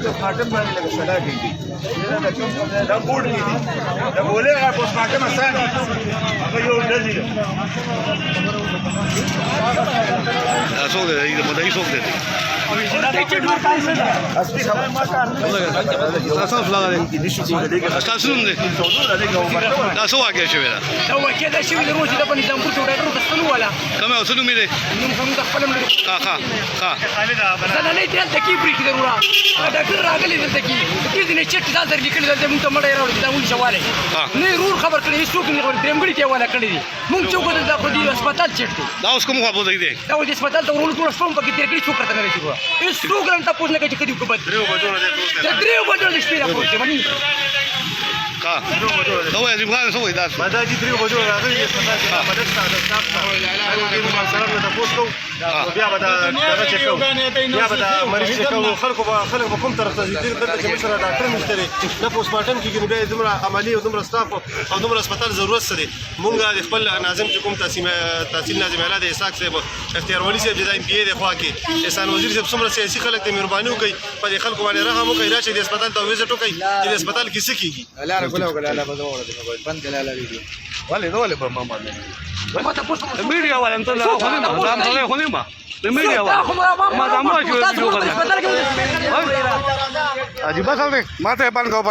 पोस्टमार्टम باندې لږ سلا کیږي دا بورډ دی دا بوله पोस्टमार्टم آسان هغه یو ډزي څوک دی د مدعي څوک دی تاسو فلګا دی تاسو نوم دی دا څه واقع شوی دا دا واقع دا شوی د روز د په نظام پورته ډاکټر کستلو والا کوم اوس نوم دی نوم هم د خپل مړ ها زنه نه دې ته کی بریک ضرورا ډاکټر راغلی دلته کی دې نه چټ ځان در لیکل دلته مونږ ته مړ راوړل دا مونږ شواله نه رور خبر کړی هیڅ څوک نه خبر درمګړي ته والا کړی دي مونږ چوک دلته خو دې هسپتال چټ دا اوس کوم خبر دی دا ول هسپتال ته ورول ټول شپم پکې تیر کړی څوک راته نه رسیدو هیڅ څوک نه تاسو نه کوي کړي کو بد درو بجو د شپې راپورته باندې ها نو یې ځمغان سوې دا مدا چې درو بجو راغلي هسپتال کې مدد سره تاسو ته سلام ته تاسو بیا به دا چکو بیا به دا مریض چکو خلکو به کوم طرف ته ځي دلته چې مشره ډاکټر نشته نه پوسټمارټم کېږي نو بیا دومره عملي او دومره سټاف او دومره هسپتال ضرورت سره مونږ د خپل ناظم چې کوم تحصیل ناظم اعلی د اسحاق صاحب اختیار ولی صاحب ډیزاین پی د خوا کې احسان وزیر صاحب څومره سیاسي خلک ته مهرباني وکړي په خلکو باندې رحم وکړي راشه د هسپتال ته وزټ وکړي چې د هسپتال کې څه کېږي ولې په ماما میډیا والے ته دا خو نه ما د میډیا والے ما دا ما چې عجیب څه نه ماته پان کا